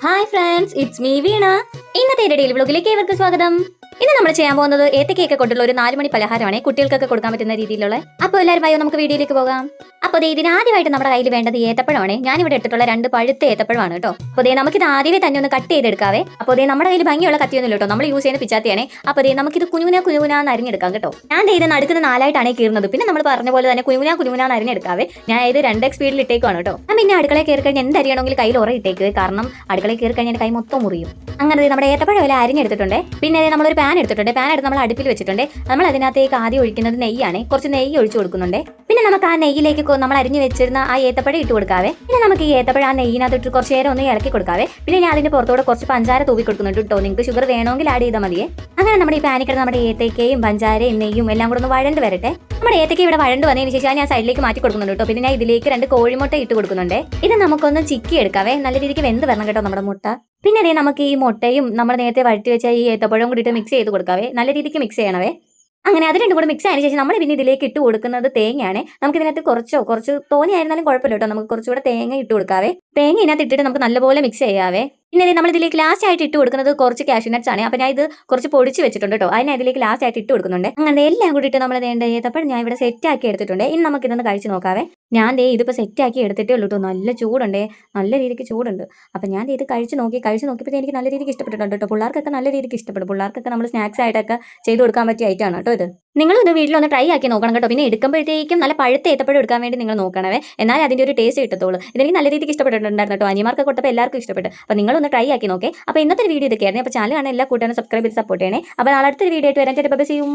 Hi friends, it's me വീണ. ഇന്നത്തെ daily വ്ലോഗിലേക്ക് ഏവർക്കും സ്വാഗതം. ഇന്ന് നമ്മൾ ചെയ്യാൻ പോകുന്നത് ഏത്തക്കയൊക്കെ കൊണ്ടുള്ള ഒരു 4 മണി പലഹാരമാണ്, കുട്ടികൾക്കൊക്കെ കൊടുക്കാൻ പറ്റുന്ന രീതിയിലുള്ള. അപ്പോൾ എല്ലാവരും വായോ, നമുക്ക് വീഡിയോയിലേക്ക് പോകാം. അപ്പോൾ ഇതിന് ആദ്യമായിട്ട് നമ്മുടെ കയ്യിൽ വേണ്ടത് ഏത്തപ്പഴമാണ്. ഞാനിവിടെ എടുത്തിട്ടുള്ള 2 പഴുത്ത ഏത്തപ്പഴമാണ് കേട്ടോ. അപ്പോൾ നമുക്കിത് ആദ്യമേ തന്നെ ഒന്ന് കട്ട് ചെയ്തെടുക്കാവേ. അപ്പോൾ നമ്മുടെ കയ്യിൽ ഭംഗിയുള്ള കത്തിയൊന്നും കേട്ടോ, നമ്മൾ യൂസ് ചെയ്യുന്ന പിച്ചാത്തിയാണ്. അപ്പോൾ നമുക്കിത് കുഞ്ഞുനാന്ന് അരിഞ്ഞെടുക്കാം കേട്ടോ. ഞാൻ ഇത് നടുക്കുന്ന 4ആയിട്ടാണ് കീറുന്നത്. പിന്നെ നമ്മൾ പറഞ്ഞ പോലെ തന്നെ കുഞ്ഞുനാന്ന് അരിഞ്ഞെടുക്കാവേ. ഞാൻ ഇത് 2x സ്പീഡിൽ ഇട്ടേക്കാണ് കേട്ടോ. ഞാൻ പിന്നെ അടുക്കളയിൽ കയറി കഴിഞ്ഞാൽ എന്തരിയണമെങ്കിൽ കയ്യിൽ ഉറ ഇട്ടേക്ക്, കാരണം അടുക്കളയിൽ കയറി കഴിഞ്ഞാൽ കൈ മൊത്തം മുറിയും. അങ്ങനെ നമ്മുടെ ഏത്തപ്പഴം എല്ലാം അരിഞ്ഞെടുത്തിട്ടുണ്ട്. പിന്നെ നമ്മളൊരു പാൻ എടുത്തിട്ടുണ്ട്. പാൻ എടുത്ത് നമ്മൾ അടുപ്പിൽ വെച്ചിട്ടുണ്ട്. നമ്മൾ അതിനകത്തേക്ക് ആദ്യം ഒഴിക്കുന്നത് നെയ്യാണ്. കുറച്ച് നെയ്യ് ഒഴിച്ചു കൊടുക്കുന്നുണ്ട്. പിന്നെ നമുക്ക് ആ നെയ്യിലേക്ക് നമ്മൾ അരിഞ്ഞു വെച്ചിരുന്ന ആ ഏത്തപ്പഴം ഇട്ട് കൊടുക്കാവേ. പിന്നെ നമുക്ക് ഈ ഏത്തപ്പഴം ആ നെയ്യിനകത്ത് ഇട്ട് കുറച്ച് നേരം ഒന്ന് ഇളക്കി കൊടുക്കാവേ. പിന്നെ ഞാൻ അതിന്റെ പുറത്തോടെ കുറച്ച് പഞ്ചാര തൂവി കൊടുക്കുന്നുണ്ട് കേട്ടോ. നിങ്ങൾക്ക് ഷുഗർ വേണമെങ്കിൽ ആഡ് ചെയ്താൽ മതിയേ. അങ്ങനെ നമ്മുടെ ഈ പാനിൽ നമ്മുടെ ഏത്തക്കയും പഞ്ചാരയും നെയ്യും എല്ലാം കൂടെ ഒന്ന് വഴണ്ട് വരട്ടെ. നമ്മുടെ ഏത്തക്ക ഇവിടെ വഴണ്ട് വന്നതിന് ശേഷം ഞാൻ സൈഡിലേക്ക് മാറ്റി കൊടുക്കുന്നുണ്ട് കേട്ടോ. പിന്നെ ഞാൻ ഇതിലേക്ക് 2 കോഴിമുട്ട ഇട്ട് കൊടുക്കുന്നുണ്ട്. ഇത് നമുക്കൊന്ന് ചിക്കി എടുക്കാവേ. നല്ല രീതിക്ക് വെന്ത് വരണം കേട്ടോ നമ്മുടെ മുട്ട. പിന്നെ നമുക്ക് ഈ മുട്ടയും നമ്മൾ നേരത്തെ വഴറ്റി വെച്ച ഈ ഏത്തപ്പഴവും കൂടിയിട്ട് മിക്സ് ചെയ്ത് കൊടുക്കാവേ. നല്ല രീതിക്ക് മിക്സ് ചെയ്യണവേ. അങ്ങനെ അത് 2 കൂടെ മിക്സ് ആയതിനു ശേഷം നമ്മൾ പിന്നെ ഇതിലേക്ക് ഇട്ട് കൊടുക്കുന്നത് തേങ്ങയാണ്. നമുക്ക് ഇതിനകത്ത് കുറച്ച് തോനെയായിരുന്നാലും കുഴപ്പമില്ല കേട്ടോ. നമുക്ക് കുറച്ചുകൂടെ തേങ്ങ ഇട്ട് കൊടുക്കാവേ. തേങ്ങ ഇതിനകത്ത് ഇട്ടിട്ട് നമുക്ക് നല്ലപോലെ മിക്സ് ചെയ്യാവേ. പിന്നെ നമ്മൾ ഇതിലേക്ക് ലാസ്റ്റ് ആയിട്ട് ഇട്ട് കൊടുക്കുന്നത് കുറച്ച് കാഷ്യൂ നട്ട്സ് ആണ്. അപ്പോൾ ഞാൻ ഇത് കുറച്ച് പൊടിച്ച് വെച്ചിട്ടുണ്ട് കേട്ടോ. അതിനെ ഇതിലേക്ക് ലാസ്റ്റ് ആയിട്ട് ഇട്ട് കൊടുക്കുന്നുണ്ട്. അങ്ങനെ എല്ലാം കൂടി ഇട്ട് നമ്മൾ ഏത്തപ്പഴം ഞാൻ ഇവിടെ സെറ്റ് ആക്കി എടുത്തിട്ടുണ്ട്. ഇനി നമുക്ക് ഇതൊന്ന് കഴിച്ച് നോക്കാവേ. ഞാൻ ഇതിപ്പോൾ സെറ്റ് ആക്കി എടുത്തിട്ടേ ഉള്ളൂ കേട്ടോ. നല്ല ചൂടുണ്ട്, നല്ല രീതിക്ക് ചൂടുണ്ട്. അപ്പം ഞാൻ ഇത് കഴിച്ച് നോക്കിയപ്പോൾ എനിക്ക് നല്ല രീതിക്ക് ഇഷ്ടപ്പെട്ടിട്ടുണ്ട് കേട്ടോ. പിള്ളേർക്കൊക്കെ നല്ല രീതിക്ക് ഇഷ്ടപ്പെടും. പിള്ളേർക്കൊക്കെ നമ്മൾ സ്നാക്സ് ആയിട്ടൊക്കെ ചെയ്ത് കൊടുക്കാൻ പറ്റിയ ഐറ്റമാണ് കേട്ടോ ഇത്. നിങ്ങൾ ഇത് വീട്ടിലൊന്ന് ട്രൈ ആക്കി നോക്കണം കേട്ടോ. പിന്നെ എടുക്കുമ്പോഴത്തേക്കും നല്ല പഴുത്ത ഏത്തപ്പഴം എടുക്കാൻ വേണ്ടി നിങ്ങൾ നോക്കണവേ. എന്നാൽ അതിൻ്റെ ഒരു ടേസ്റ്റ് കിട്ടത്തുള്ളൂ. ഇതെനിക്ക് നല്ല രീതിക്ക് ഇഷ്ടപ്പെട്ടിട്ടുണ്ടായിരുന്നു കേട്ടോ. അനിയന്മാർക്ക് കൊടുത്തപ്പോൾ എല്ലാവർക്കും ഇഷ്ടപ്പെട്ടു. അപ്പോൾ നിങ്ങളൊന്ന് ട്രൈ ആക്കി നോക്കേ. അപ്പോൾ ഇന്നത്തെ വീഡിയോ ഇതൊക്കെയായിരുന്നു. അപ്പോൾ ചാനൽ കാണാൻ എല്ലാ കൂട്ടുകാരും സബ്സ്ക്രൈബ് ചെയ്ത് സപ്പോർട്ട് ചെയ്യണേ. അപ്പോൾ നാളെ അടുത്തൊരു വീഡിയോ ആയിട്ട് വരാൻ. Bye bye, see U.